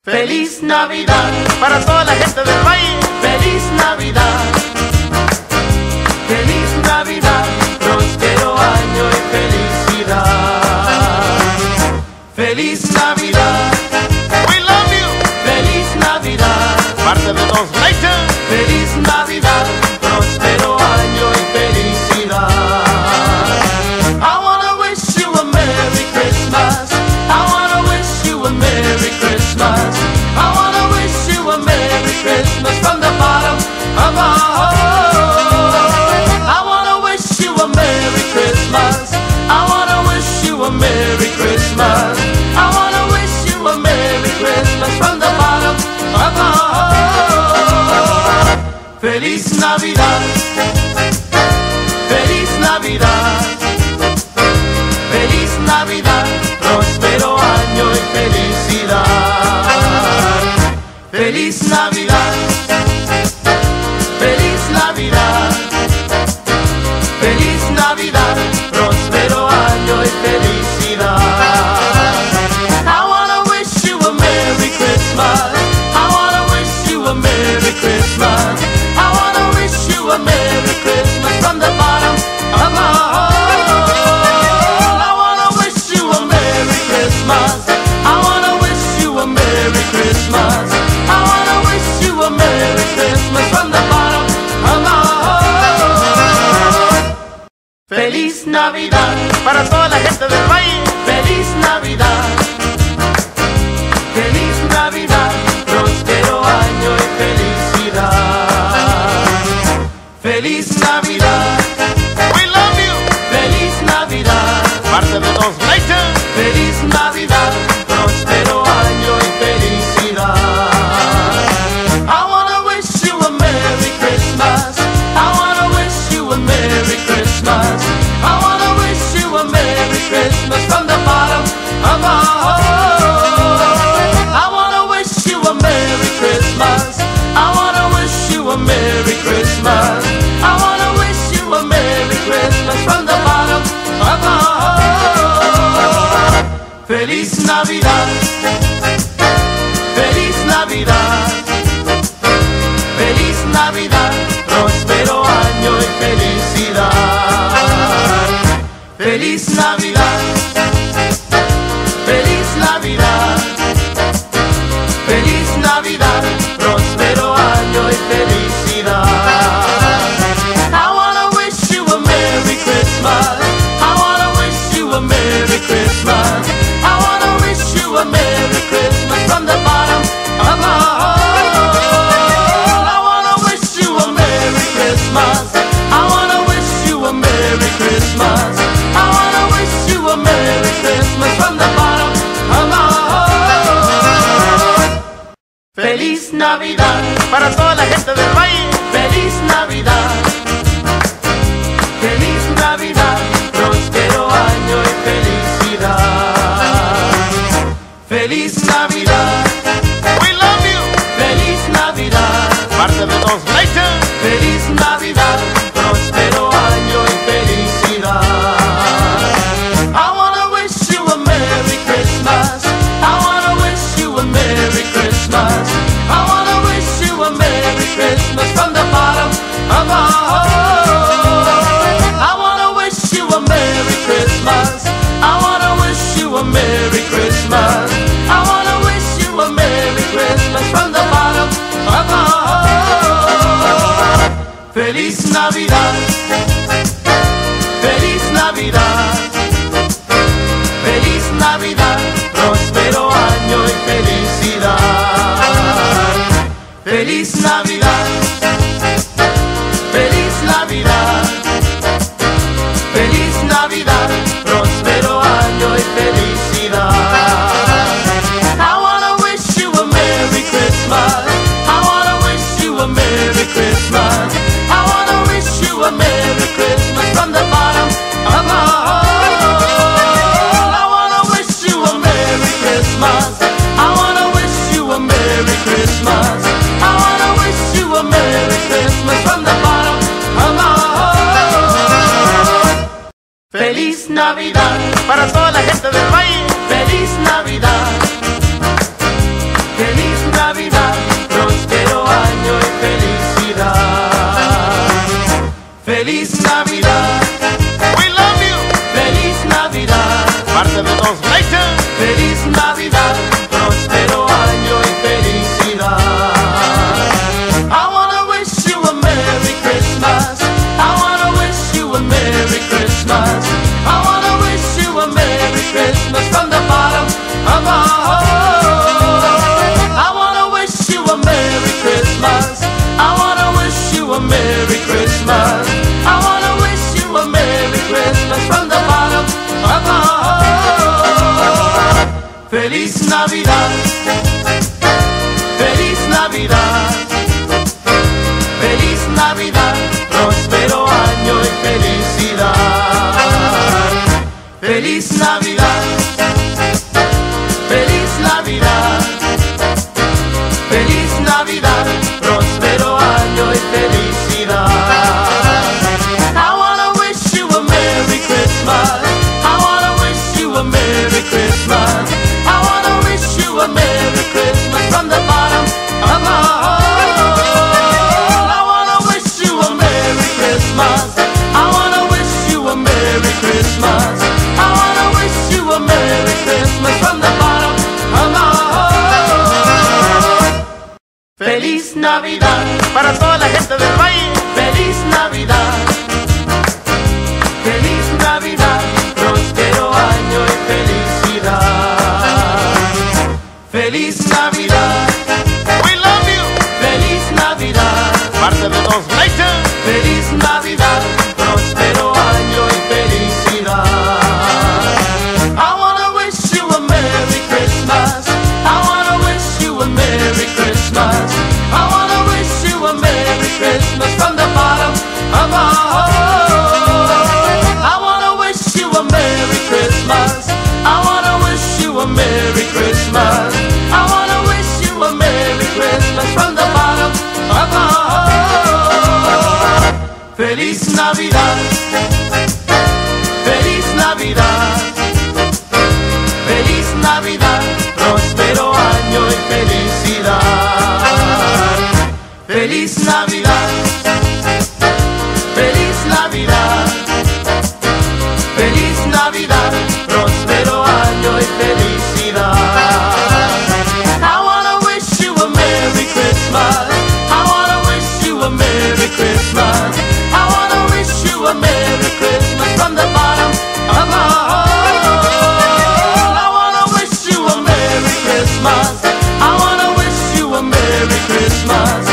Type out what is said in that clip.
Feliz Navidad para toda la gente del valle. Feliz Navidad, feliz Navidad, próspero año y felicidad. Feliz Navidad, We love you. feliz Navidad, Parte de los Layton. feliz Navidad, próspero año y felicidad. I wanna wish you a Merry Christmas. I wanna wish you a Merry Christmas. I wanna wish you a Merry Christmas from the bottom of my heart. I wanna wish you a Merry Christmas. I wanna wish you a Merry Christmas. I wanna wish you a Merry Christmas from the bottom of my heart. Feliz Navidad, feliz Navidad, feliz Navidad, próspero año y felicidad. Feliz Navidad, feliz Navidad, feliz Navidad, próspero año y felicidad. I wanna wish you a Merry Christmas. I wanna wish you a Merry Christmas. I wanna wish you a Merry Christmas from the bottom of my heart. I wanna wish you a Merry Christmas. I wanna wish you a Merry Christmas. I wanna wish you a Merry Christmas from the bottom of my heart. Feliz Navidad Para toda la gente del valle. Feliz Navidad, feliz Navidad, próspero año y felicidad. Feliz Navidad, We love you. feliz Navidad, Parte de los Layton. feliz Navidad, próspero año y felicidad. I wanna wish you a Merry Christmas. I wanna wish you a Merry Christmas. I wanna wish you a Merry Christmas from the bottom of my heart. I wanna wish you a Merry Christmas. I wanna wish you a Merry Christmas. I wanna wish you a Merry Christmas from the bottom of my heart. Feliz Navidad, feliz Navidad, feliz Navidad, próspero año y felicidad. Feliz Navidad, feliz Navidad, feliz Navidad, próspero año y felicidad. I wanna wish you a Merry Christmas. I wanna wish you a Merry Christmas. I wanna wish you a Merry Christmas from the bottom of my heart. I wanna wish you a Merry Christmas. I wanna wish you a Merry Christmas. I wanna wish you a Merry Christmas from the bottom of my heart. Feliz Navidad Para toda la gente del valle. Feliz Navidad, feliz Navidad, próspero año y felicidad. Feliz Navidad, We love you. feliz Navidad, Parte de los Layton. feliz Navidad, próspero año y felicidad. I wanna wish you a Merry Christmas. I wanna wish you a Merry Christmas. I wanna wish you a Merry Christmas from the bottom of my heart. I wanna wish you a Merry Christmas. I wanna wish you a Merry Christmas. I wanna wish you a Merry Christmas from the bottom of my heart. Feliz Navidad, feliz Navidad, feliz Navidad, próspero año y felicidad. Feliz Navidad, feliz Navidad, feliz Navidad, próspero año y felicidad. I wanna wish you a Merry Christmas. I wanna wish you a Merry Christmas. I wanna wish you a Merry Christmas from the bottom of my heart. I wanna wish you a Merry Christmas. I wanna wish you a Merry Christmas. I wanna wish you a Merry Christmas from the bottom of my heart. Feliz Navidad Para toda la gente del valle. Feliz Navidad, feliz Navidad, feliz Navidad, feliz Navidad, próspero año y felicidad. Feliz Navidad, feliz Navidad, feliz Navidad, próspero año y felicidad. I wanna wish you a Merry Christmas. I wanna wish you a Merry Christmas. I wanna wish you a Merry Christmas from the bottom of my heart. I wanna wish you a Merry Christmas. I wanna wish you a Merry Christmas. I wanna wish you a Merry Christmas from the bottom of my heart. Feliz Navidad Para toda la gente del valle. feliz Navidad, feliz Navidad, próspero año y felicidad. Feliz Navidad, We love you. feliz Navidad, Parte de los Layton. feliz Navidad, próspero año y felicidad. I wanna wish you a Merry Christmas. I wanna wish you a Merry Christmas. I wanna wish you a Merry Christmas from the bottom of my heart. I wanna wish you a Merry Christmas. I wanna wish you a Merry Christmas. I wanna wish you a Merry Christmas from the bottom of my heart. Feliz Navidad, feliz Navidad, feliz Navidad, próspero año y felicidad. Feliz Navidad, feliz Navidad, feliz Navidad, próspero año y felicidad. I wanna wish you a Merry Christmas. I wanna wish you a Merry Christmas. I wanna wish you a Merry Christmas from the bottom of my heart. I wanna wish you a Merry Christmas. I wanna wish you a Merry Christmas.